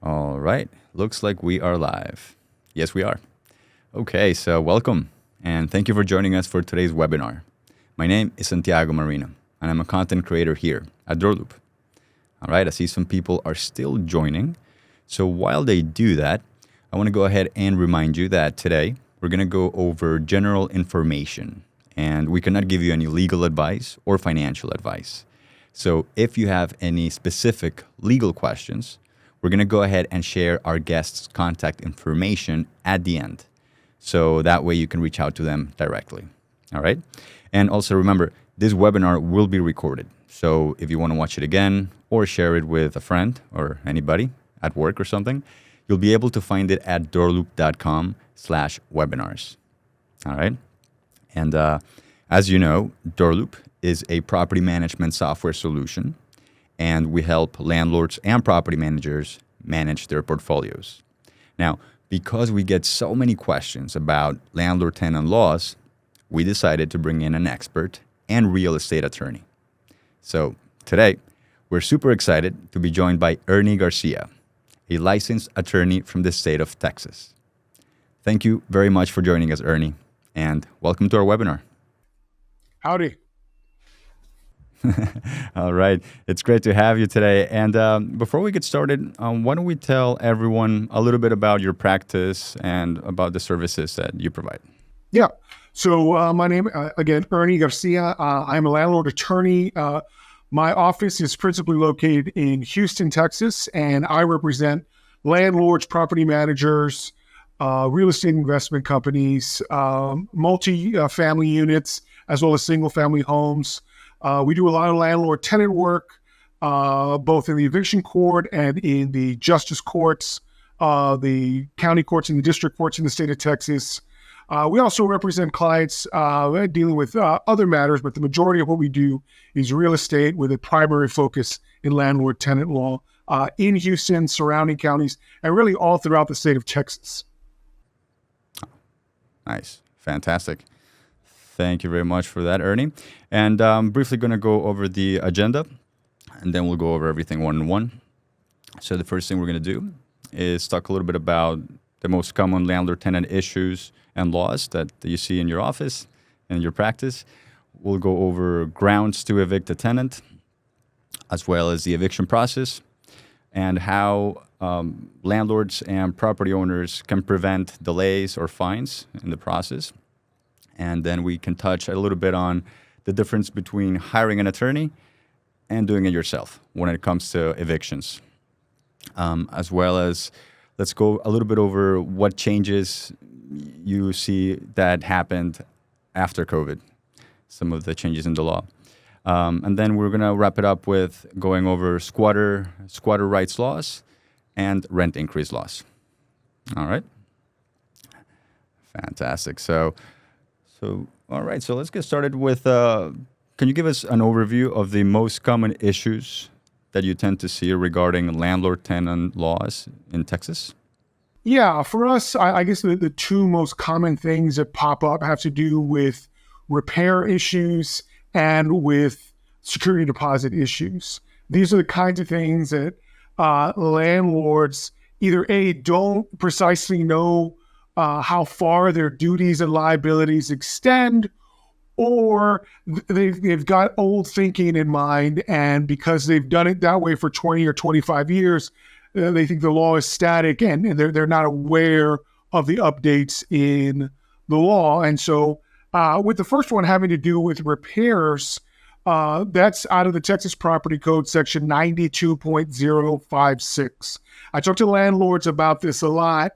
All right. Looks like we are live. Yes, we are. Okay, so welcome and thank you for joining us for today's webinar. My name is Santiago Marino and I'm a content creator here at DoorLoop. All right, I see some people are still joining. So while they do that, I want to go ahead and remind you that today we're going to go over general information and we cannot give you any legal advice or financial advice. So if you have any specific legal questions, we're going to go ahead and share our guests' contact information at the end. So that way you can reach out to them directly. All right. And also remember, this webinar will be recorded. So if you want to watch it again or share it with a friend or anybody at work or something, you'll be able to find it at doorloop.com/webinars. All right. And as you know, DoorLoop is a property management software solution, and we help landlords and property managers manage their portfolios. Now, because we get so many questions about landlord-tenant laws, we decided to bring in an expert and real estate attorney. So today, we're super excited to be joined by Ernie Garcia, a licensed attorney from the state of Texas. Thank you very much for joining us, Ernie, and welcome to our webinar. Howdy. All right. It's great to have you today. And before we get started, why don't we tell everyone a little bit about your practice and about the services that you provide? Yeah. So my name, again, Ernie Garcia. I'm a landlord attorney. My office is principally located in Houston, Texas, and I represent landlords, property managers, real estate investment companies, multi-family units, as well as single-family homes. We do a lot of landlord-tenant work, both in the eviction court and in the justice courts, the county courts and the district courts in the state of Texas. We also represent clients dealing with other matters, but the majority of what we do is real estate with a primary focus in landlord-tenant law in Houston, surrounding counties, and really all throughout the state of Texas. Nice. Fantastic. Thank you very much for that, Ernie. And briefly going to go over the agenda, and then we'll go over everything one-on-one. So the first thing we're going to do is talk a little bit about the most common landlord-tenant issues and laws that you see in your office and your practice. We'll go over grounds to evict a tenant, as well as the eviction process, and how landlords and property owners can prevent delays or fines in the process. And then we can touch a little bit on the difference between hiring an attorney and doing it yourself when it comes to evictions. As well as let's go a little bit over what changes you see that happened after COVID, some of the changes in the law. And then we're going to wrap it up with going over squatter rights laws and rent increase laws. All right. Fantastic. So all right, so let's get started with, can you give us an overview of the most common issues that you tend to see regarding landlord-tenant laws in Texas? Yeah, for us, I guess the two most common things that pop up have to do with repair issues and with security deposit issues. These are the kinds of things that landlords either don't precisely know how far their duties and liabilities extend, or they've got old thinking in mind, and because they've done it that way for 20 or 25 years, they think the law is static, and they're not aware of the updates in the law. And so with the first one having to do with repairs, that's out of the Texas Property Code, section 92.056. I talk to landlords about this a lot.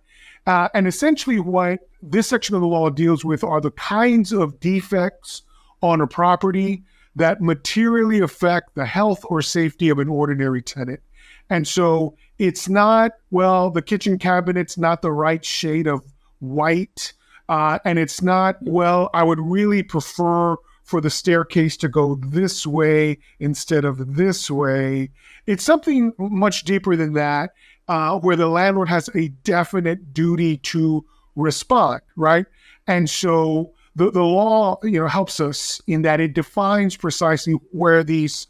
And essentially what this section of the law deals with are the kinds of defects on a property that materially affect the health or safety of an ordinary tenant. And so it's not, well, the kitchen cabinet's not the right shade of white, and it's not, well, I would really prefer for the staircase to go this way instead of this way. It's something much deeper than that. Where the landlord has a definite duty to respond, right? And so the law, helps us in that it defines precisely where these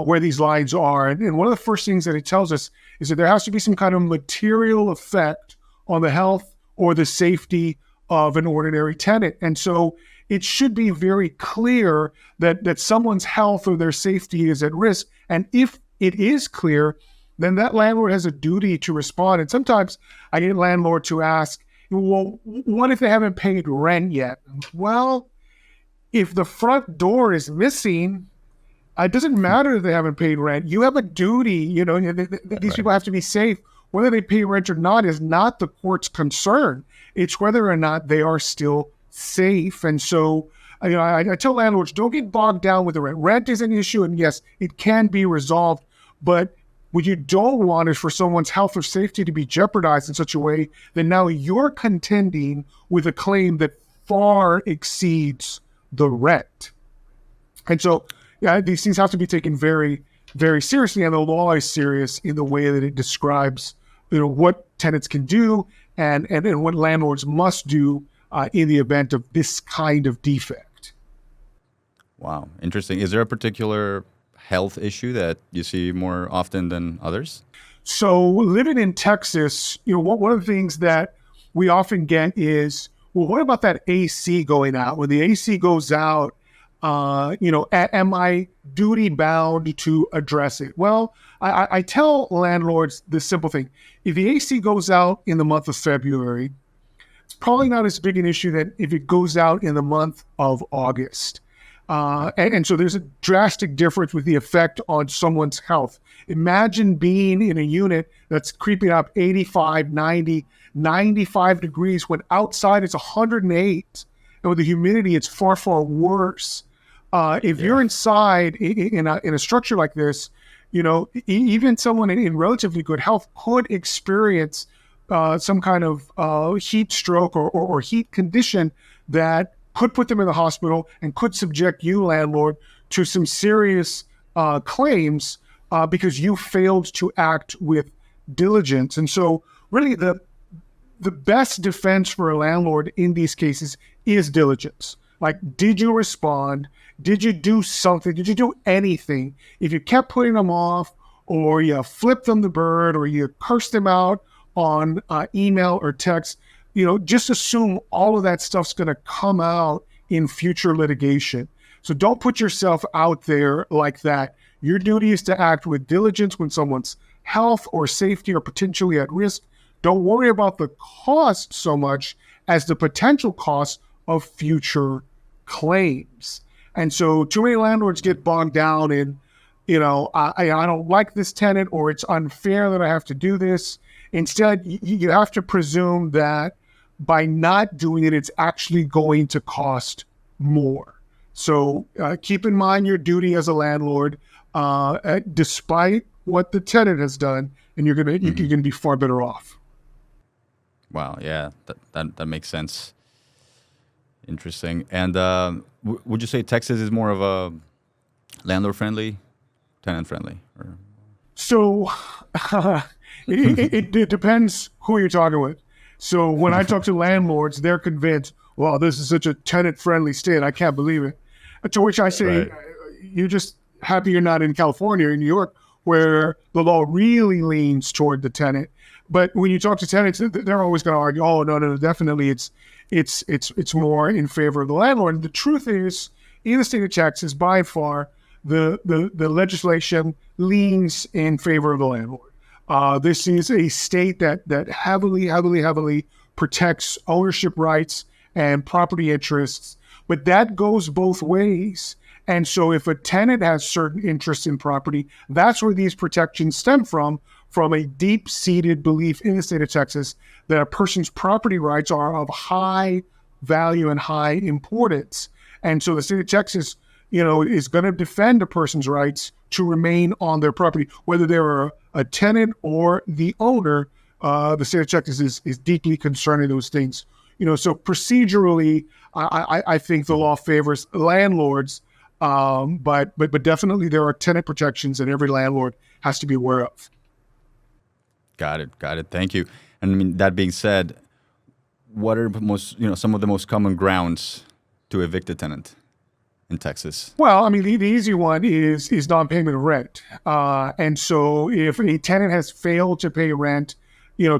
where these lines are. And one of the first things that it tells us is that there has to be some kind of material effect on the health or the safety of an ordinary tenant. And so it should be very clear that someone's health or their safety is at risk. And if it is clear, then that landlord has a duty to respond. And sometimes I get landlords to ask, well, what if they haven't paid rent yet? Well, if the front door is missing, it doesn't matter if they haven't paid rent. You have a duty, these people have to be safe. Whether they pay rent or not is not the court's concern. It's whether or not they are still safe. And so, I tell landlords, don't get bogged down with the rent. Rent is an issue, and yes, it can be resolved. But what you don't want is for someone's health or safety to be jeopardized in such a way that now you're contending with a claim that far exceeds the rent. And so, these things have to be taken very, very seriously, and the law is serious in the way that it describes, what tenants can do and what landlords must do in the event of this kind of defect. Wow, interesting. Is there a particular health issue that you see more often than others? So, living in Texas, one of the things that we often get is, well, what about that AC going out? When the AC goes out, am I duty bound to address it? Well, I tell landlords this simple thing. If the AC goes out in the month of February, it's probably not as big an issue than if it goes out in the month of August. And so there's a drastic difference with the effect on someone's health. Imagine being in a unit that's creeping up 85, 90, 95 degrees when outside it's 108. And with the humidity, it's far, far worse. If you're inside in a structure like this, even someone in relatively good health could experience some kind of heat stroke or heat condition that could put them in the hospital and could subject you, landlord, to some serious claims because you failed to act with diligence. And so really the best defense for a landlord in these cases is diligence. Like, did you respond? Did you do something? Did you do anything? If you kept putting them off, or you flipped them the bird, or you cursed them out on email or text, just assume all of that stuff's going to come out in future litigation. So don't put yourself out there like that. Your duty is to act with diligence when someone's health or safety are potentially at risk. Don't worry about the cost so much as the potential cost of future claims. And so too many landlords get bogged down in, I don't like this tenant, or it's unfair that I have to do this. Instead, you have to presume that by not doing it, it's actually going to cost more. So keep in mind your duty as a landlord, despite what the tenant has done, and you're gonna be far better off. Wow, yeah, that makes sense. Interesting. And would you say Texas is more of a landlord-friendly, tenant-friendly? Or? So it depends who you're talking with. So when I talk to landlords, they're convinced, well, this is such a tenant-friendly state. I can't believe it. To which I say, right. You're just happy you're not in California or New York, where the law really leans toward the tenant. But when you talk to tenants, they're always going to argue, oh, no, definitely it's more in favor of the landlord. And the truth is, in the state of Texas, by far, the legislation leans in favor of the landlord. This is a state that heavily protects ownership rights and property interests, but that goes both ways. And so if a tenant has certain interests in property, that's where these protections stem from a deep-seated belief in the state of Texas that a person's property rights are of high value and high importance. And so the state of Texas, is going to defend a person's rights to remain on their property, whether they're a tenant or the owner. The state of Texas is deeply concerned in those things. So procedurally, I think the law favors landlords, but definitely there are tenant protections that every landlord has to be aware of. Got it. Thank you. And that being said, what are some of the most common grounds to evict a tenant? in Texas? Well, I mean, the easy one is non-payment of rent. And so if a tenant has failed to pay rent,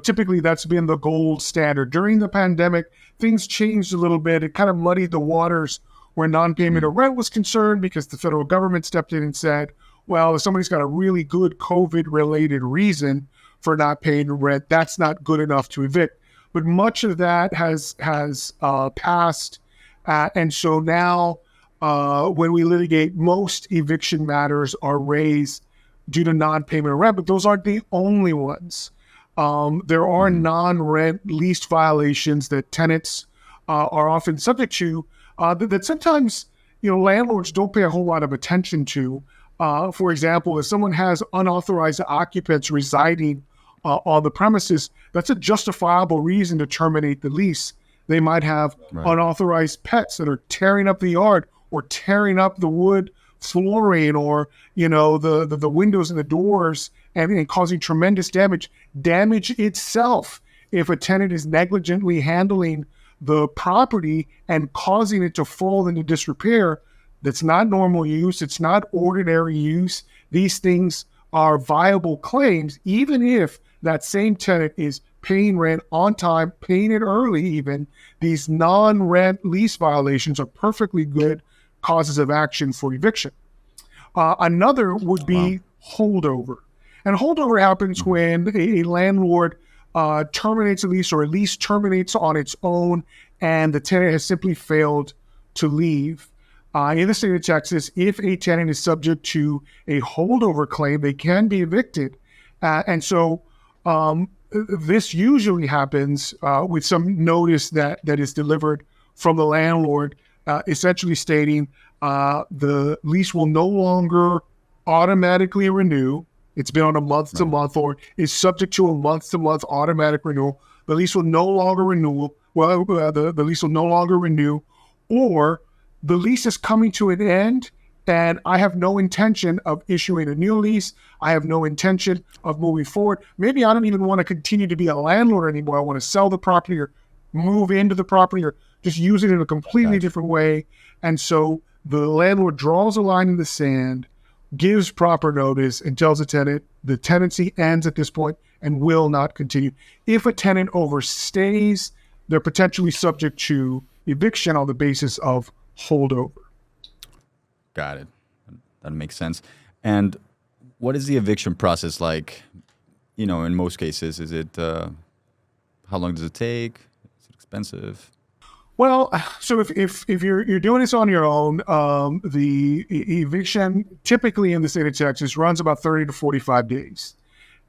typically that's been the gold standard. During the pandemic, things changed a little bit. It kind of muddied the waters where non-payment of rent was concerned because the federal government stepped in and said, well, if somebody's got a really good COVID-related reason for not paying rent, that's not good enough to evict. But much of that has passed. And so now when we litigate, most eviction matters are raised due to non-payment of rent, but those aren't the only ones. There are non-rent lease violations that tenants are often subject to that sometimes landlords don't pay a whole lot of attention to. For example, if someone has unauthorized occupants residing on the premises, that's a justifiable reason to terminate the lease. They might have unauthorized pets that are tearing up the yard or tearing up the wood flooring or, the windows and the doors and causing tremendous damage itself. If a tenant is negligently handling the property and causing it to fall into disrepair, that's not normal use. It's not ordinary use. These things are viable claims, even if that same tenant is paying rent on time, paying it early even. These non-rent lease violations are perfectly good causes of action for eviction. Another would be holdover. And holdover happens when a landlord terminates a lease or a lease terminates on its own and the tenant has simply failed to leave. In the state of Texas, if a tenant is subject to a holdover claim, they can be evicted. And so this usually happens with some notice that is delivered from the landlord, essentially stating the lease will no longer automatically renew. It's been on a month-to-month or is subject to a month-to-month automatic renewal. The lease will no longer renew. The lease will no longer renew, or the lease is coming to an end and I have no intention of issuing a new lease. I have no intention of moving forward. Maybe I don't even want to continue to be a landlord anymore. I want to sell the property or move into the property or just use it in a completely different way. And so the landlord draws a line in the sand, gives proper notice, and tells the tenant the tenancy ends at this point and will not continue. If a tenant overstays, they're potentially subject to eviction on the basis of holdover. Got it. That makes sense. And what is the eviction process like? In most cases, is it, how long does it take? Is it expensive? Well, so if you're doing this on your own, the eviction typically in the state of Texas runs about 30 to 45 days.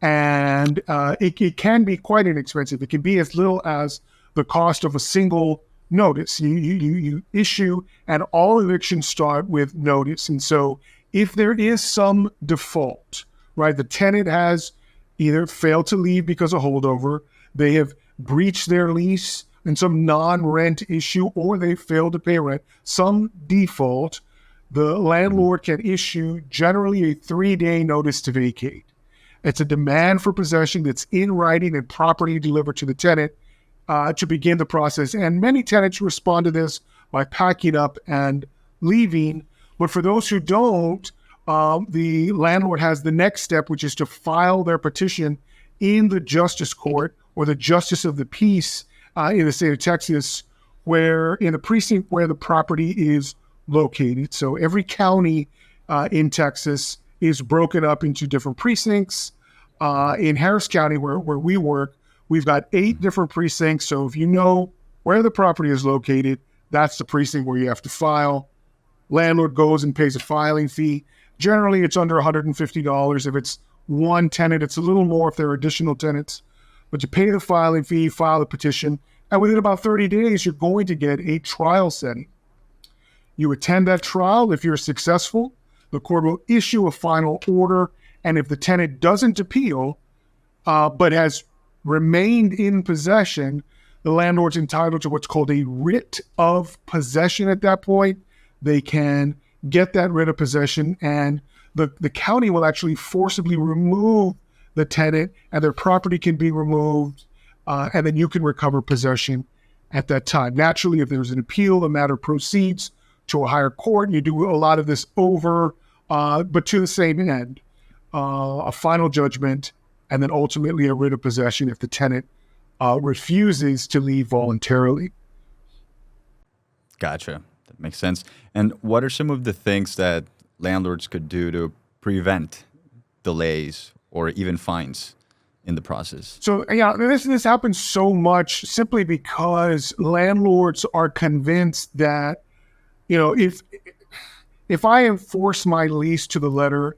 And it can be quite inexpensive. It can be as little as the cost of a single notice. You issue, and all evictions start with notice. And so if there is some default, right, the tenant has either failed to leave because of holdover, they have breached their lease in some non-rent issue, or they failed to pay rent, some default, the landlord can issue generally a 3-day notice to vacate. It's a demand for possession that's in writing and properly delivered to the tenant to begin the process. And many tenants respond to this by packing up and leaving. But for those who don't, the landlord has the next step, which is to file their petition in the justice court or the justice of the peace in the state of Texas, where in the precinct where the property is located. So every county in Texas is broken up into different precincts. In Harris County, where we work, we've got 8 different precincts. So if you know where the property is located, that's the precinct where you have to file. Landlord goes and pays a filing fee. Generally, it's under $150. If it's one tenant, it's a little more if there are additional tenants. But you pay the filing fee, file the petition, and within about 30 days, you're going to get a trial setting. You attend that trial. If you're successful, the court will issue a final order. And if the tenant doesn't appeal, but has remained in possession, the landlord's entitled to what's called a writ of possession at that point. They can get that writ of possession, and the county will actually forcibly remove the tenant, and their property can be removed, and then you can recover possession at that time. Naturally, if there's an appeal, the matter proceeds to a higher court, and you do a lot of this over, but to the same end, a final judgment, and then ultimately a writ of possession if the tenant refuses to leave voluntarily. Gotcha. That makes sense. And what are some of the things that landlords could do to prevent delays or even fines in the process? So yeah, this happens so much simply because landlords are convinced that, if I enforce my lease to the letter,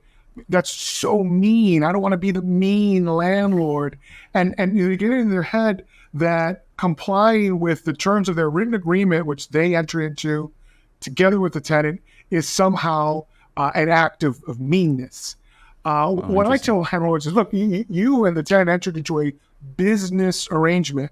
that's so mean. I don't want to be the mean landlord. And you get in their head that complying with the terms of their written agreement, which they enter into together with the tenant, is somehow an act of meanness. What I tell landlords is, look, you and the tenant entered into a business arrangement,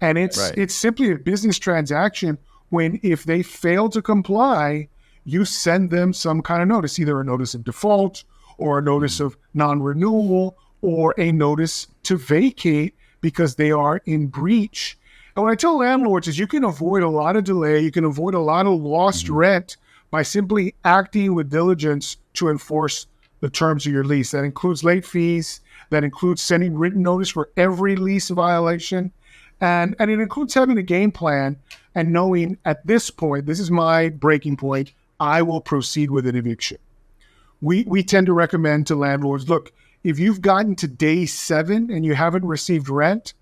and it's simply a business transaction when if they fail to comply, you send them some kind of notice, either a notice of default or a notice of non-renewal or a notice to vacate because they are in breach. And what I tell landlords is you can avoid a lot of delay, you can avoid a lot of lost rent by simply acting with diligence to enforce the terms of your lease. That includes late fees, that includes sending written notice for every lease violation, and it includes having a game plan and knowing at this point, this is my breaking point, I will proceed with an eviction. We tend to recommend to landlords, look, if you've gotten to day 7 and you haven't received rent,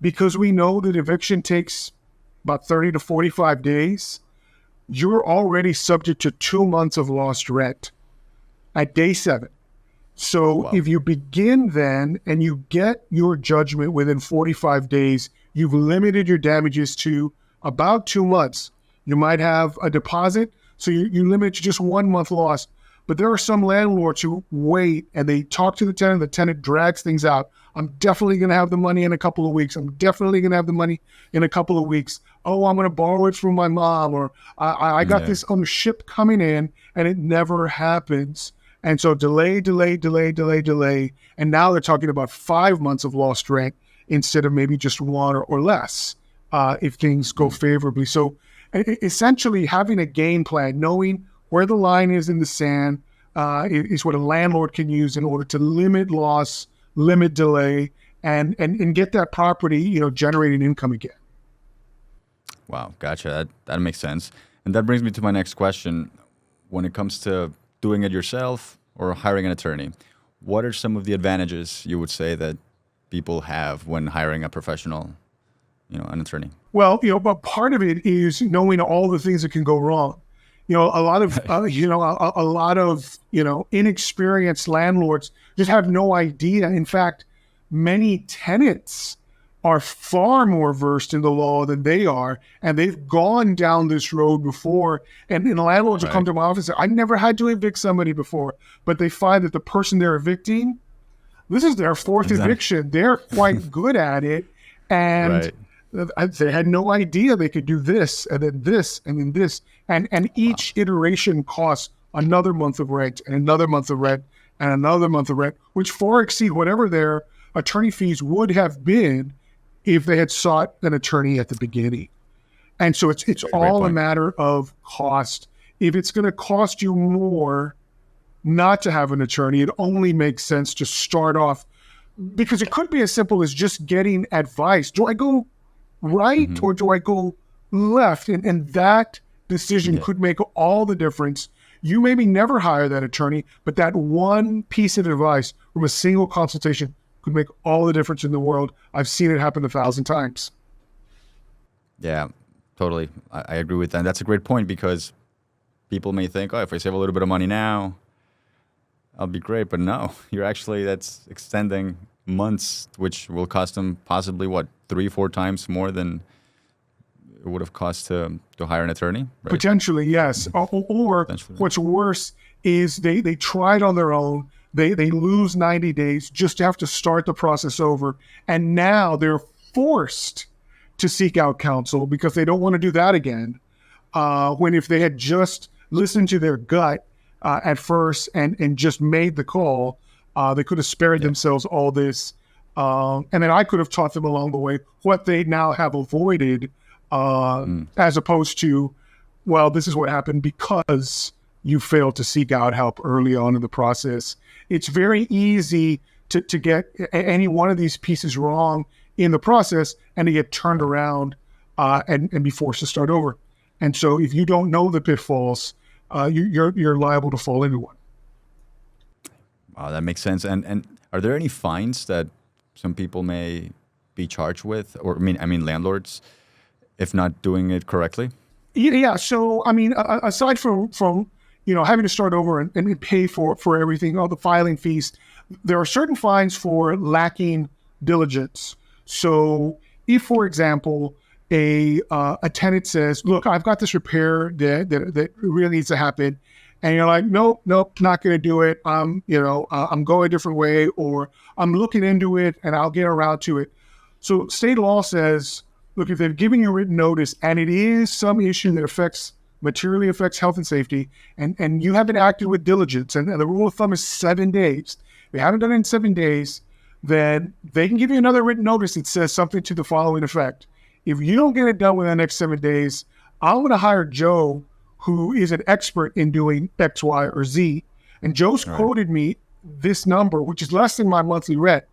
because we know that eviction takes about 30 to 45 days, you're already subject to 2 months of lost rent at day 7. So if you begin then and you get your judgment within 45 days, you've limited your damages to about 2 months. You might have a deposit, so you limit to just 1 month loss. But there are some landlords who wait and they talk to the tenant drags things out. I'm definitely going to have the money in a couple of weeks. I'm definitely going to have the money in a couple of weeks. Oh, I'm going to borrow it from my mom, or I got this on the ship coming in, and it never happens. And so delay. And now they're talking about 5 months of lost rent instead of maybe just 1 or less if things go favorably. So essentially having a game plan, knowing where the line is in the sand, is what a landlord can use in order to limit loss, limit delay, and get that property, generating income again. Wow, gotcha. That makes sense. And that brings me to my next question. When it comes to doing it yourself or hiring an attorney, what are some of the advantages you would say that people have when hiring a professional, an attorney? Well, but part of it is knowing all the things that can go wrong. A lot of inexperienced landlords just have no idea. In fact, many tenants are far more versed in the law than they are, and they've gone down this road before. And landlords will come to my office and say, I never had to evict somebody before, but they find that the person they're evicting, this is their 4th eviction. They're quite good at it, and they had no idea they could do this, and then this, and then this. And each iteration costs another month of rent, and another month of rent, and another month of rent, which far exceed whatever their attorney fees would have been if they had sought an attorney at the beginning. And so it's all a matter of cost. If it's going to cost you more not to have an attorney, it only makes sense to start off, because it could be as simple as just getting advice. Do I go right or do I go left? And that decision could make all the difference. You maybe never hire that attorney, but that one piece of advice from a single consultation could make all the difference in the world. I've seen it happen 1,000 times. Yeah, totally. I agree with that. That's a great point, because people may think, if I save a little bit of money now, I'll be great. But no, that's extending months, which will cost them possibly 3-4 times more than it would have cost to hire an attorney, right? Potentially, yes. Or what's worse is they tried on their own. They lose 90 days just to have to start the process over. And now they're forced to seek out counsel because they don't want to do that again. When if they had just listened to their gut at first and just made the call, they could have spared themselves all this. And then I could have taught them along the way what they now have avoided, as opposed to well, this is what happened because you failed to seek out help early on in the process. It's very easy to get any one of these pieces wrong in the process and to get turned around and be forced to start over. And so if you don't know the pitfalls, you're liable to fall into one. Wow, that makes sense. And are there any fines that some people may be charged with, or I mean landlords, if not doing it correctly? Yeah. So, I mean, aside from having to start over and pay for everything, all the filing fees, there are certain fines for lacking diligence. So, if, for example, a tenant says, "Look, I've got this repair that really needs to happen," and you're like, "Nope, not going to do it. I'm going a different way, or I'm looking into it and I'll get around to it." So, state law says, look, if they've given you written notice and it is some issue that materially affects health and safety, and you haven't acted with diligence, and the rule of thumb is 7 days. If you haven't done it in 7 days, then they can give you another written notice that says something to the following effect. If you don't get it done within the next 7 days, I'm going to hire Joe, who is an expert in doing X, Y, or Z. And Joe's quoted me this number, which is less than my monthly rent.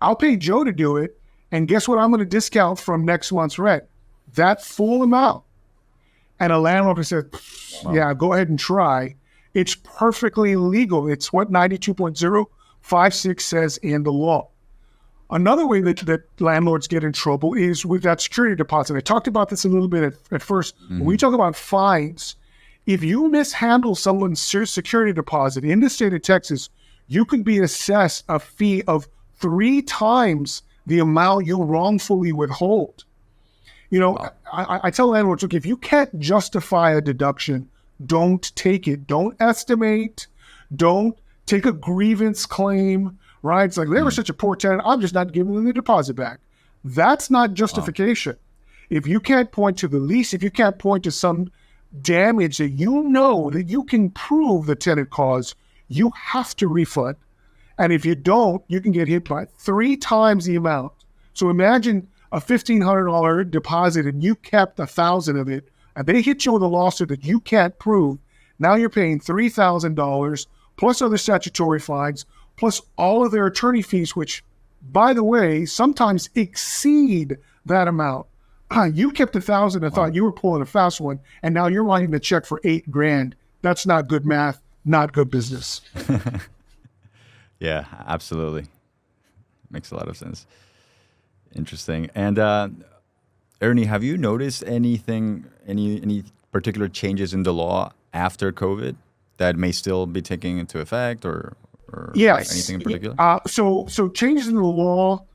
I'll pay Joe to do it. And guess what? I'm going to discount from next month's rent, that full amount. And a landlord says, yeah, go ahead and try. It's perfectly legal. It's what 92.056 says in the law. Another way that landlords get in trouble is with that security deposit. I talked about this a little bit at first. When we talk about fines, if you mishandle someone's security deposit in the state of Texas, you could be assessed a fee of 3 times the amount you wrongfully withhold. I tell landlords, look, if you can't justify a deduction, don't take it. Don't estimate. Don't take a grievance claim, right? It's like, they were such a poor tenant, I'm just not giving them the deposit back. That's not justification. If you can't point to the lease, if you can't point to some damage that you know that you can prove the tenant caused, you have to refund. And if you don't, you can get hit by 3 times the amount. So imagine a $1,500 deposit and you kept $1,000 of it, and they hit you with a lawsuit that you can't prove. Now you're paying $3,000 plus other statutory fines, plus all of their attorney fees, which, by the way, sometimes exceed that amount. You kept $1,000 and thought you were pulling a fast one, and now you're writing a check for $8,000. That's not good math, not good business. Yeah, absolutely. Makes a lot of sense. Interesting. And Ernie, have you noticed any particular changes in the law after COVID that may still be taking into effect, or yes, anything in particular? So changes in the law,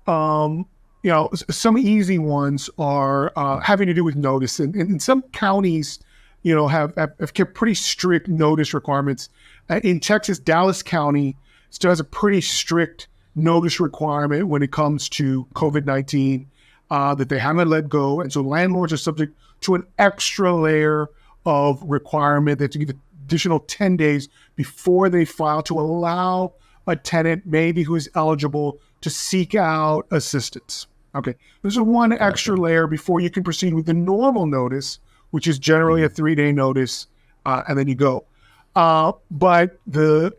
some easy ones are having to do with notice, and some counties, have kept pretty strict notice requirements. In Texas, Dallas County still has a pretty strict notice requirement when it comes to COVID-19 that they haven't let go. And so landlords are subject to an extra layer of requirement. They have to give additional 10 days before they file to allow a tenant maybe who is eligible to seek out assistance. Okay, there's one extra layer before you can proceed with the normal notice, which is generally a 3-day notice, and then you go. But the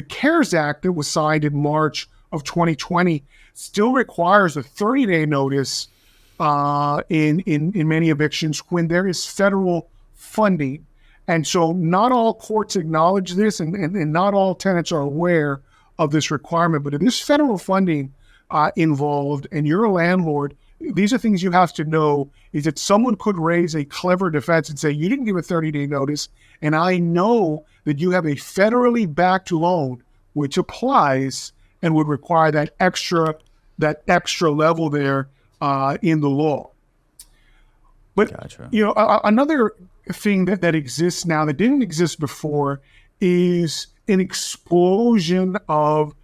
CARES Act that was signed in March of 2020 still requires a 30-day notice in many evictions when there is federal funding. And so not all courts acknowledge this, and not all tenants are aware of this requirement. But if there's federal funding involved and you're a landlord, these are things you have to know, is that someone could raise a clever defense and say, you didn't give a 30-day notice, and I know that you have a federally backed loan which applies and would require that extra level there in the law. But Gotcha. Another thing that exists now that didn't exist before is an explosion of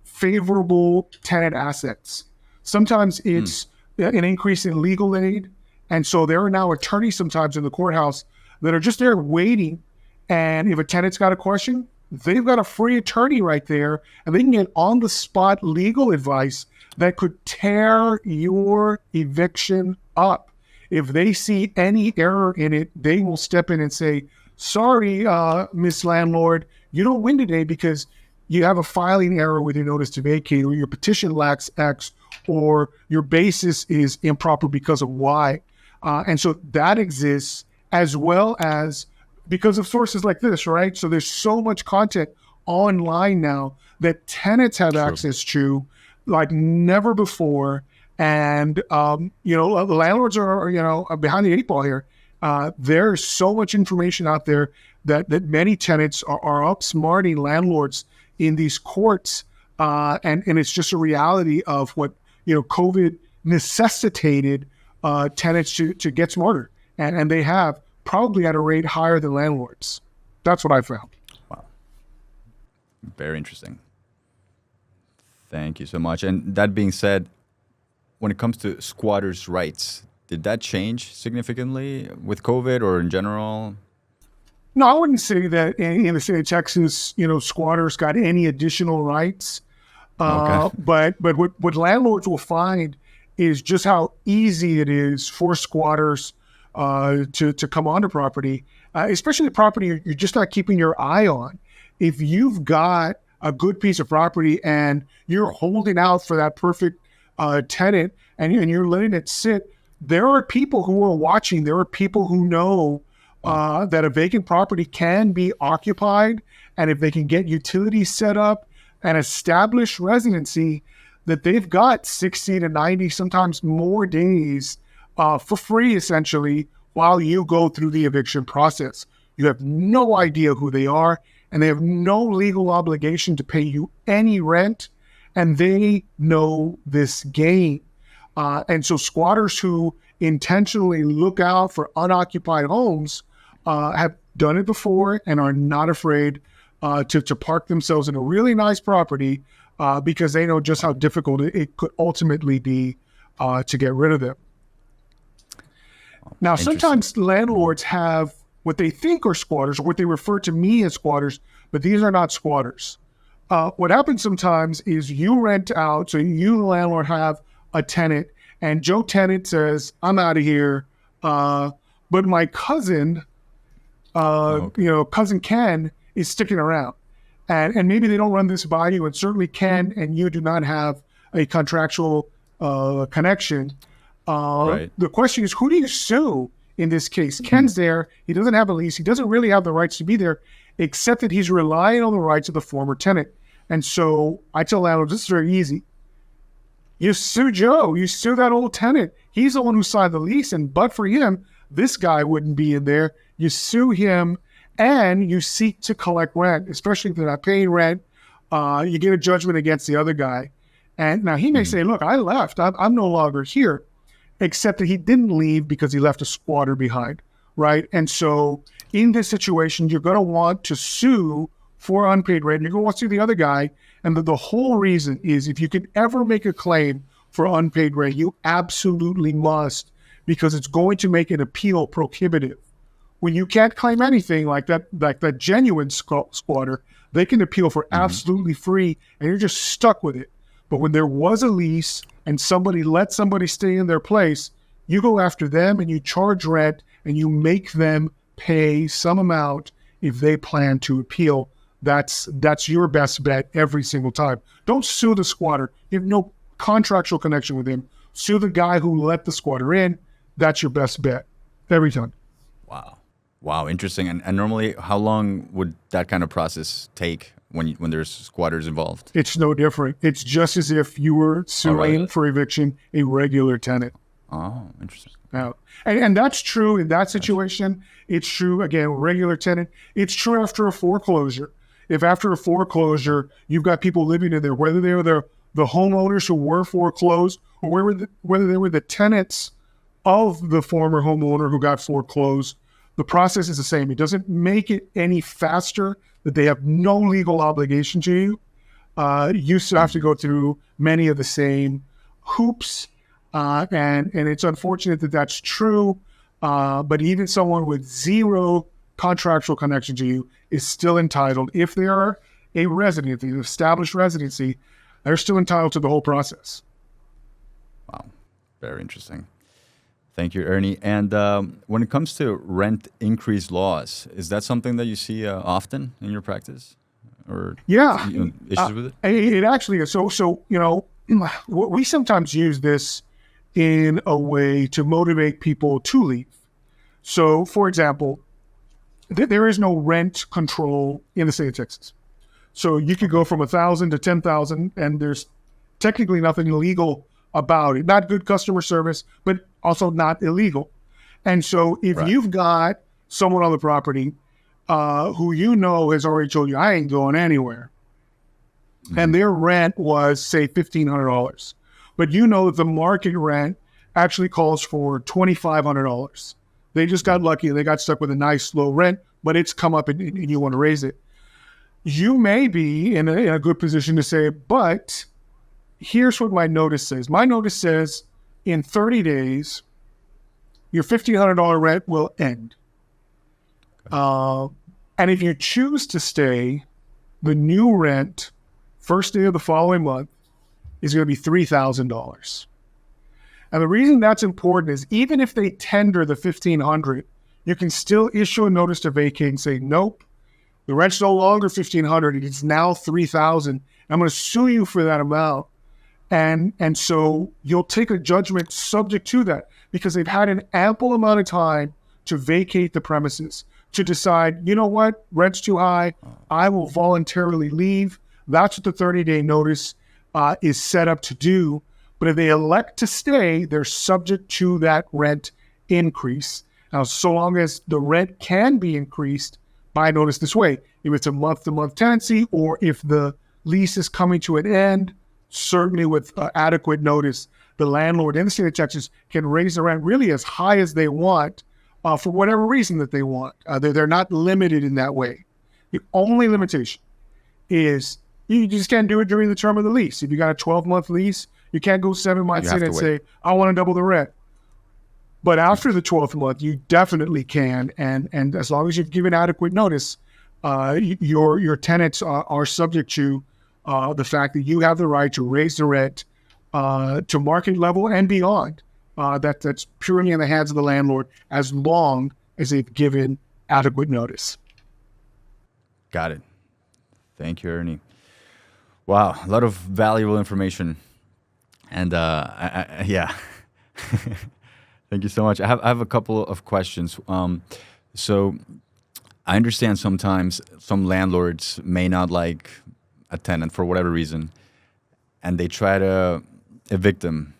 favorable tenant assets. Sometimes it's an increase in legal aid, and so there are now attorneys sometimes in the courthouse that are just there waiting. And if a tenant's got a question, they've got a free attorney right there, and they can get on-the-spot legal advice that could tear your eviction up. if they see any error in it, they will step in and say, sorry, Miss Landlord, you don't win today because you have a filing error with your notice to vacate, or your petition lacks X, or your basis is improper because of Y. And so that exists, as well as because of sources like this, right? So there's so much content online now that tenants have access to like never before. And, the landlords are, behind the eight ball here. There's so much information out there that many tenants are outsmarting landlords in these courts. And it's just a reality of what, COVID necessitated tenants to get smarter. And they have probably at a rate higher than landlords. That's what I found. Wow. Very interesting. Thank you so much. And that being said, when it comes to squatters' rights, did that change significantly with COVID or in general? No, I wouldn't say that in the state of Texas, squatters got any additional rights. Okay. But what landlords will find is just how easy it is for squatters to come onto property, especially the property you're just not keeping your eye on. If you've got a good piece of property and you're holding out for that perfect tenant and you're letting it sit, there are people who are watching. There are people who know that a vacant property can be occupied, and if they can get utilities set up and establish residency, that they've got 60 to 90, sometimes more days for free, essentially, while you go through the eviction process. You have no idea who they are, and they have no legal obligation to pay you any rent, and they know this game. And so squatters who intentionally look out for unoccupied homes have done it before and are not afraid to park themselves in a really nice property because they know just how difficult it could ultimately be to get rid of them. Now, sometimes landlords have what they think are squatters, or what they refer to me as squatters, but these are not squatters. What happens sometimes is you rent out, so you, the landlord, have a tenant, and Joe Tenant says, I'm out of here, but my cousin, cousin Ken, is sticking around. And maybe they don't run this by you, and certainly Ken and you do not have a contractual connection. Right. The question is, who do you sue in this case? Ken's there. He doesn't have a lease. He doesn't really have the rights to be there, except that he's relying on the rights of the former tenant. And so I tell landlords, this is very easy. You sue Joe. You sue that old tenant. He's the one who signed the lease, and but for him, this guy wouldn't be in there. You sue him, and you seek to collect rent, especially if they're not paying rent. You get a judgment against the other guy. And now he may say, look, I left. I'm no longer here, except that he didn't leave because he left a squatter behind, right? And so in this situation, you're going to want to sue for unpaid rent. You're going to want to sue the other guy. And the whole reason is, if you can ever make a claim for unpaid rent, you absolutely must, because it's going to make an appeal prohibitive. When you can't claim anything like that genuine squatter, they can appeal for absolutely free, and you're just stuck with it. But when there was a lease and somebody let somebody stay in their place, you go after them and you charge rent and you make them pay some amount if they plan to appeal. That's your best bet every single time. Don't sue the squatter. You have no contractual connection with him. Sue the guy who let the squatter in. That's your best bet every time. Wow, interesting. And normally, how long would that kind of process take when there's squatters involved? It's no different. It's just as if you were suing for eviction a regular tenant. Oh, interesting. Now, and that's true in that situation. It's true, again, regular tenant. It's true after a foreclosure. If after a foreclosure, you've got people living in there, whether they were the homeowners who were foreclosed, or whether they were the tenants of the former homeowner who got foreclosed, the process is the same. It doesn't make it any faster that they have no legal obligation to you. You still have to go through many of the same hoops, and it's unfortunate that that's true. But even someone with zero contractual connection to you is still entitled, if they are a resident, if they've established residency, they're still entitled to the whole process. Wow, very interesting. Thank you, Ernie. And when it comes to rent increase laws, is that something that you see often in your practice, or Yeah, issues with it? it actually is. We sometimes use this in a way to motivate people to leave. So, for example, there is no rent control in the state of Texas. So you could go from 1,000 to 10,000, and there's technically nothing illegal about it. Not good customer service, but also not illegal. And so if Right. you've got someone on the property who you know has already told you, I ain't going anywhere, and their rent was, say, $1,500, but you know that the market rent actually calls for $2,500. They just got lucky. They got stuck with a nice low rent, but it's come up and you want to raise it. You may be in a good position to say, but here's what my notice says. My notice says in 30 days, your $1,500 rent will end. And if you choose to stay, the new rent, first day of the following month, is going to be $3,000. And the reason that's important is even if they tender the $1,500, you can still issue a notice to vacate and say, nope, the rent's no longer $1,500, it's now $3,000. I'm going to sue you for that amount. And so you'll take a judgment subject to that because they've had an ample amount of time to vacate the premises, to decide, you know what, rent's too high, I will voluntarily leave. That's what the 30-day notice is set up to do. But if they elect to stay, they're subject to that rent increase. Now, so long as the rent can be increased by notice this way, if it's a month-to-month tenancy or if the lease is coming to an end, certainly with adequate notice, the landlord in the state of Texas can raise the rent really as high as they want for whatever reason that they want. They're not limited in that way. The only limitation is you just can't do it during the term of the lease. If you got a 12-month lease, you can't go 7 months in and say, I want to double the rent. But after the 12th month, you definitely can. And as long as you've given adequate notice, your tenants are subject to the fact that you have the right to raise the rent to market level and beyond. That's purely in the hands of the landlord as long as they've given adequate notice. Got it. Thank you, Ernie. Wow, a lot of valuable information. And yeah, thank you so much. I have a couple of questions. So I understand sometimes some landlords may not like a tenant for whatever reason, and they try to evict them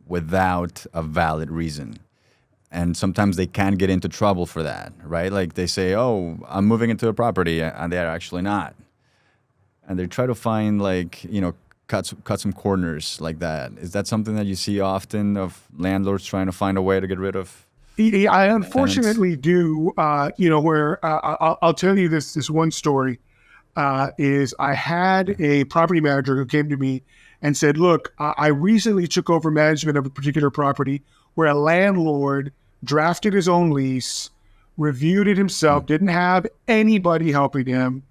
without a valid reason. And sometimes they can get into trouble for that, right? Like they say, oh, I'm moving into a property, and they're actually not. And they try to find cut some corners like that. Is that something that you see often of landlords trying to find a way to get rid of? I unfortunately do. Where I'll tell you this one story. Is I had a property manager who came to me and said, look, I recently took over management of a particular property where a landlord drafted his own lease, reviewed it himself, didn't have anybody helping him,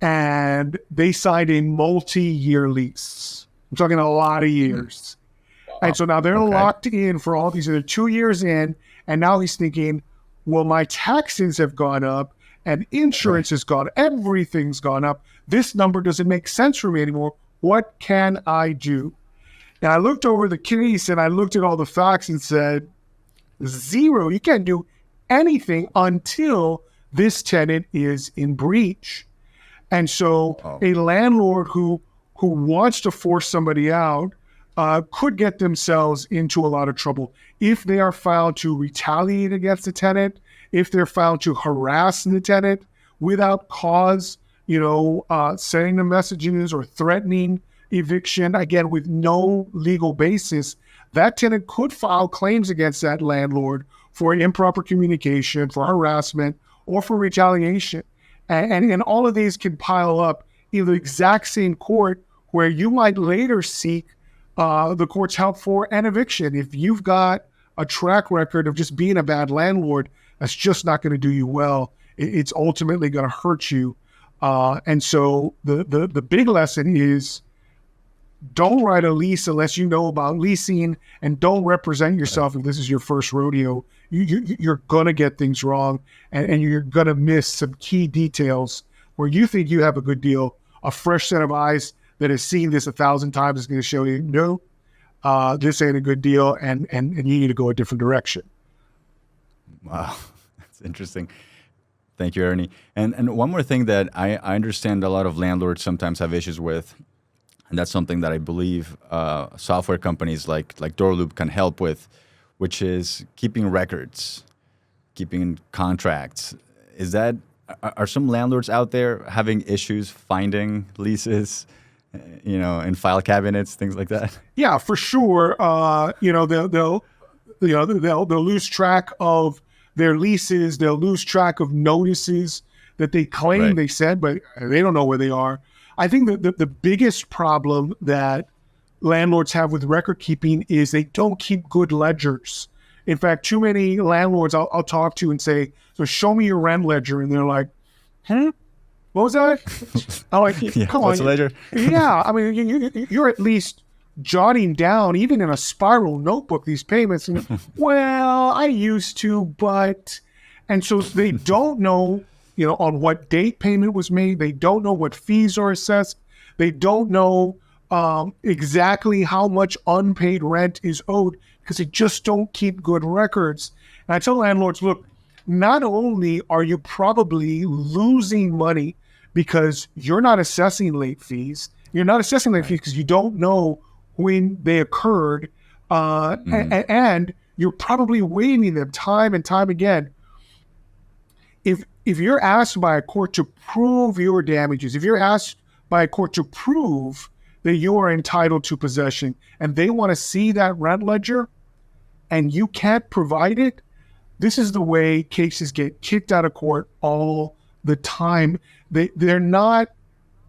and they signed a multi-year lease. I'm talking a lot of years. Wow. And so now they're locked in for all these. They're 2 years in, and now he's thinking, well, my taxes have gone up and insurance has gone, everything's gone up. This number doesn't make sense for me anymore. What can I do? And I looked over the case and I looked at all the facts and said, zero. You can't do anything until this tenant is in breach. And so a landlord who wants to force somebody out could get themselves into a lot of trouble if they are found to retaliate against the tenant, if they're found to harass the tenant without cause, sending them messages or threatening eviction, again, with no legal basis. That tenant could file claims against that landlord for improper communication, for harassment, or for retaliation. And all of these can pile up in the exact same court where you might later seek the court's help for an eviction. If you've got a track record of just being a bad landlord, that's just not going to do you well. It's ultimately going to hurt you. And so the big lesson is don't write a lease unless you know about leasing, and don't represent yourself if this is your first rodeo. You're going to get things wrong, and you're going to miss some key details where you think you have a good deal. A fresh set of eyes that has seen this 1,000 times is going to show you, no, this ain't a good deal, and you need to go a different direction. Wow, that's interesting. Thank you, Ernie. And one more thing that I understand a lot of landlords sometimes have issues with, and that's something that I believe software companies like DoorLoop can help with, which is keeping records, keeping contracts. Are some landlords out there having issues finding leases, in file cabinets, things like that? Yeah, for sure. They'll lose track of their leases. They'll lose track of notices that they claim they sent, but they don't know where they are. I think that the biggest problem that landlords have with record keeping is they don't keep good ledgers. In fact, too many landlords I'll talk to and say, so show me your rent ledger. And they're like, what was that? I'm like, come on. What's a ledger? Yeah, I mean, you're at least jotting down, even in a spiral notebook, these payments. And, well, I used to, but... And so they don't know, on what date payment was made. They don't know what fees are assessed. They don't know exactly how much unpaid rent is owed because they just don't keep good records. And I tell landlords, look, not only are you probably losing money because you're not assessing late fees, because you don't know when they occurred, and you're probably waiving them time and time again. If you're asked by a court to prove your damages, if you're asked by a court to prove that you are entitled to possession and they want to see that rent ledger and you can't provide it, this is the way cases get kicked out of court all the time. They're not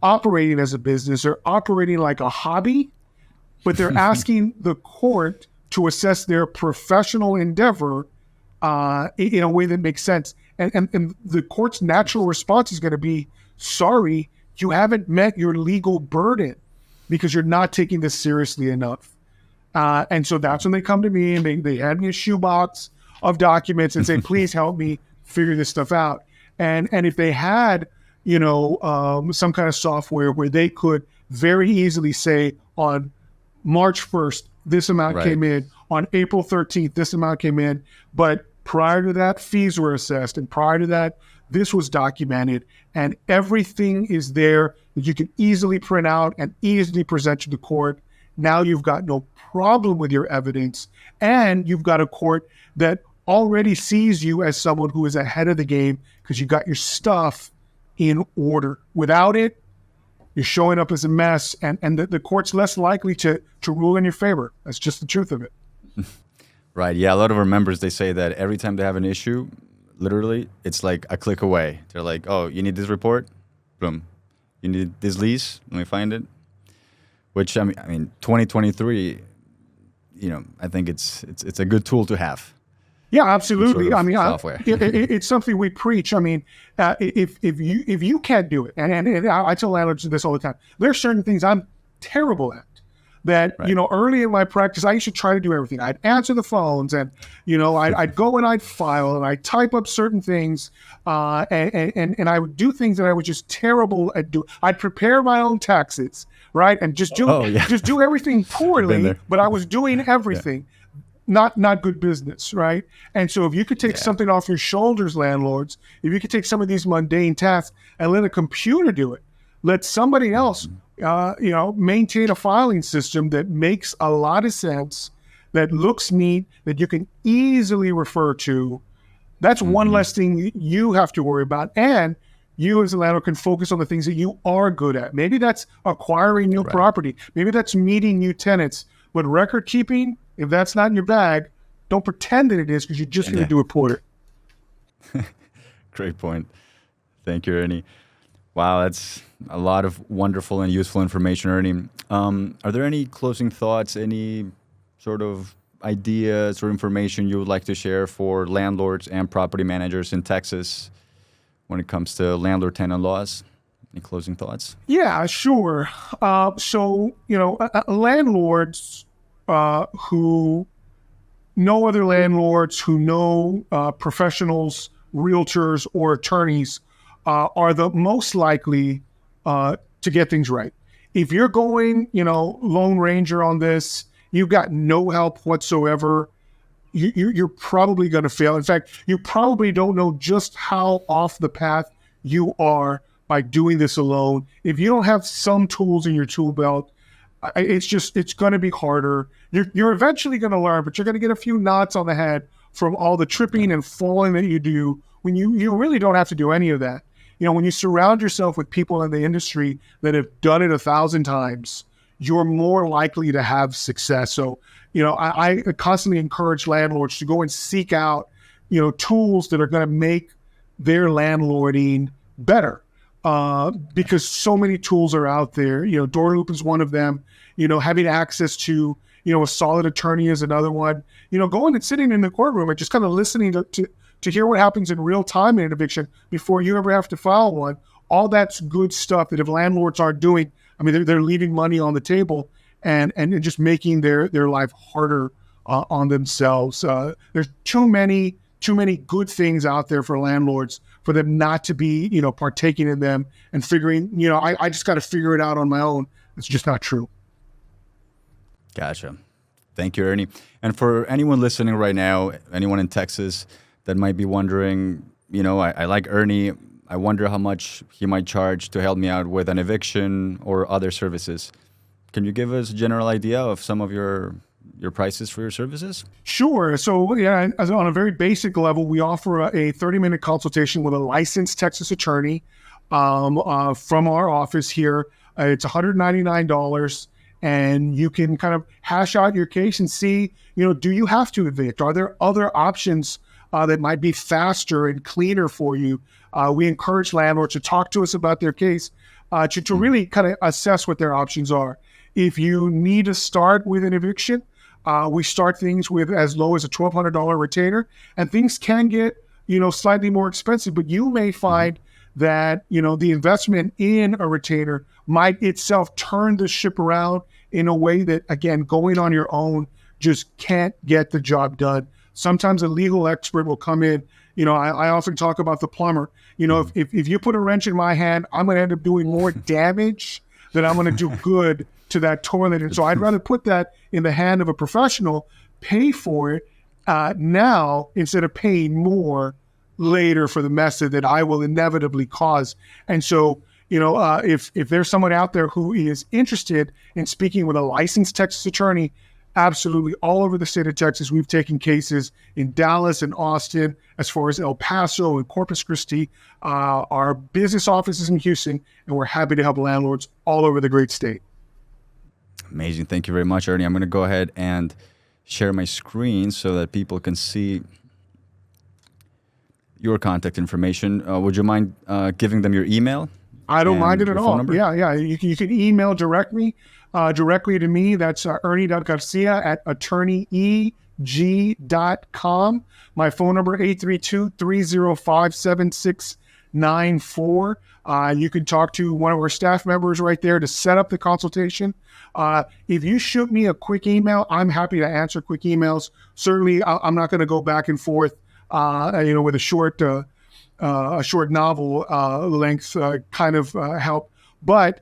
operating as a business. They're operating like a hobby, but they're asking the court to assess their professional endeavor in a way that makes sense. And the court's natural response is going to be, sorry, you haven't met your legal burden because you're not taking this seriously enough. And so that's when they come to me and they hand me a shoebox of documents and say, please help me figure this stuff out. And if they had, some kind of software where they could very easily say on March 1st, this amount came in, on April 13th, this amount came in, but prior to that, fees were assessed, and prior to that, this was documented, and everything is there that you can easily print out and easily present to the court. Now you've got no problem with your evidence, and you've got a court that already sees you as someone who is ahead of the game because you got your stuff in order. Without it, you're showing up as a mess, and the court's less likely to rule in your favor. That's just the truth of it. Right. Yeah. A lot of our members, they say that every time they have an issue, literally, it's like a click away. They're like, oh, you need this report? Boom. You need this lease? Let me find it. Which, I mean, 2023, I think it's a good tool to have. Yeah, absolutely. Sort of software. It's something we preach. I mean, if you can't do it, and I tell landlords this all the time, there are certain things I'm terrible at. That, early in my practice, I used to try to do everything. I'd answer the phones and, I'd go and I'd file and I'd type up certain things and I would do things that I was just terrible at doing. I'd prepare my own taxes, right? And just do everything poorly, but I was doing everything. Yeah. Not good business, right? And so if you could take something off your shoulders, landlords, if you could take some of these mundane tasks and let a computer do it, let somebody else maintain a filing system that makes a lot of sense, that looks neat, that you can easily refer to. That's one less thing you have to worry about. And you as a landlord can focus on the things that you are good at. Maybe that's acquiring new property. Maybe that's meeting new tenants. But record keeping, if that's not in your bag, don't pretend that it is because you're just going to do it poorly. Great point. Thank you, Ernie. Wow, that's a lot of wonderful and useful information, Ernie. Are there any closing thoughts, any sort of ideas or information you would like to share for landlords and property managers in Texas when it comes to landlord-tenant laws? Any closing thoughts? Yeah, sure. Landlords who know other landlords, who know professionals, realtors, or attorneys are the most likely to get things right. If you're going, Lone Ranger on this, you've got no help whatsoever, you're probably going to fail. In fact, you probably don't know just how off the path you are by doing this alone. If you don't have some tools in your tool belt, it's going to be harder. You're eventually going to learn, but you're going to get a few knots on the head from all the tripping and falling that you do when you really don't have to do any of that. When you surround yourself with people in the industry that have done it 1,000 times, you're more likely to have success. So, I constantly encourage landlords to go and seek out, tools that are going to make their landlording better. Because so many tools are out there. DoorLoop is one of them. Having access to, a solid attorney is another one. Going and sitting in the courtroom and just kind of listening to hear what happens in real time in an eviction before you ever have to file one. All that's good stuff that if landlords aren't doing, they're leaving money on the table and just making their life harder on themselves. There's too many good things out there for landlords for them not to be, partaking in them and figuring, I just got to figure it out on my own. It's just not true. Gotcha. Thank you, Ernie. And for anyone listening right now, anyone in Texas that might be wondering, I like Ernie. I wonder how much he might charge to help me out with an eviction or other services. Can you give us a general idea of some of your prices for your services? Sure. So, yeah, on a very basic level, we offer a 30-minute consultation with a licensed Texas attorney from our office here. It's $199, and you can kind of hash out your case and see, do you have to evict? Are there other options that might be faster and cleaner for you? We encourage landlords to talk to us about their case to really kind of assess what their options are. If you need to start with an eviction, we start things with as low as a $1,200 retainer, and things can get, slightly more expensive, but you may find that, the investment in a retainer might itself turn the ship around in a way that, again, going on your own just can't get the job done. Sometimes a legal expert will come in. I often talk about the plumber. If you put a wrench in my hand, I'm going to end up doing more damage than I'm going to do good to that toilet. And so I'd rather put that in the hand of a professional, pay for it now instead of paying more later for the mess that I will inevitably cause. And so, if there's someone out there who is interested in speaking with a licensed Texas attorney, absolutely, all over the state of Texas, we've taken cases in Dallas and Austin, as far as El Paso and Corpus Christi. Our business office is in Houston, and we're happy to help landlords all over the great state. Amazing. Thank you very much, Ernie. I'm going to go ahead and share my screen so that people can see your contact information. Would you mind giving them your email? I don't mind it at all. Yeah. You can email directly to me. That's ernie.garcia@attorneyeg.com. My phone number, 832-305-7694. You can talk to one of our staff members right there to set up the consultation. If you shoot me a quick email, I'm happy to answer quick emails. Certainly, I'm not going to go back and forth, with a short novel length kind of help. But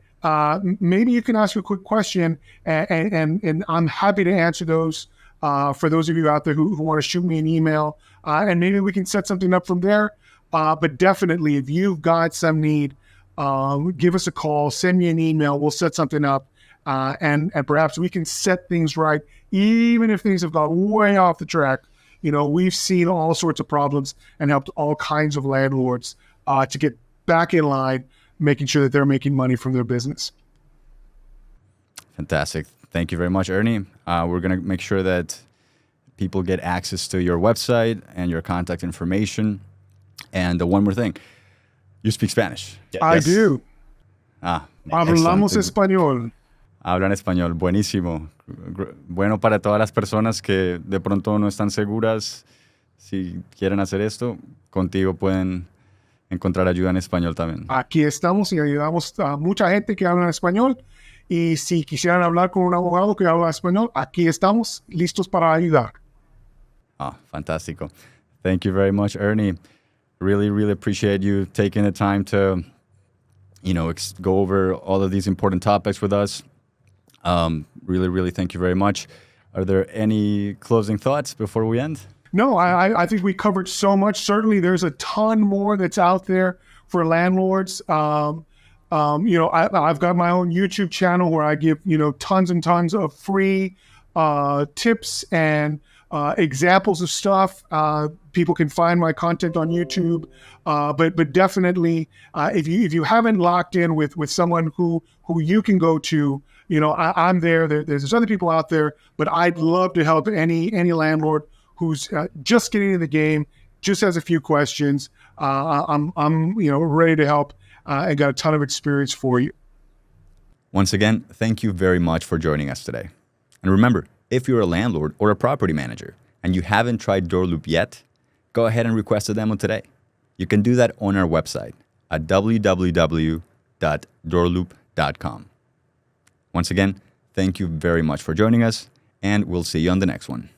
maybe you can ask a quick question, and I'm happy to answer those for those of you out there who want to shoot me an email, and maybe we can set something up from there. But definitely, if you've got some need, give us a call, send me an email, we'll set something up, and perhaps we can set things right, even if things have gone way off the track. We've seen all sorts of problems and helped all kinds of landlords to get back in line, making sure that they're making money from their business. Fantastic. Thank you very much, Ernie. We're going to make sure that people get access to your website and your contact information. And one more thing, you speak Spanish. I do. Hablamos excellent. español. Hablan español, buenísimo. Bueno, para todas las personas que de pronto no están seguras si quieren hacer esto, contigo pueden encontrar ayuda en español también. Aquí estamos y ayudamos a mucha gente que habla español. Y si quisieran hablar con un abogado que habla español, aquí estamos listos para ayudar. Fantástico. Thank you very much, Ernie. Really, really appreciate you taking the time to, go over all of these important topics with us. Really, really thank you very much. Are there any closing thoughts before we end? No, I think we covered so much. Certainly, there's a ton more that's out there for landlords. I've got my own YouTube channel where I give, tons and tons of free tips and examples of stuff. People can find my content on YouTube, but definitely, if you haven't locked in with someone who you can go to, I'm there. There's other people out there, but I'd love to help any landlord who's just getting in the game, just has a few questions. I'm ready to help. I got a ton of experience for you. Once again, thank you very much for joining us today. And remember, if you're a landlord or a property manager and you haven't tried DoorLoop yet, go ahead and request a demo today. You can do that on our website at www.doorloop.com. Once again, thank you very much for joining us, and we'll see you on the next one.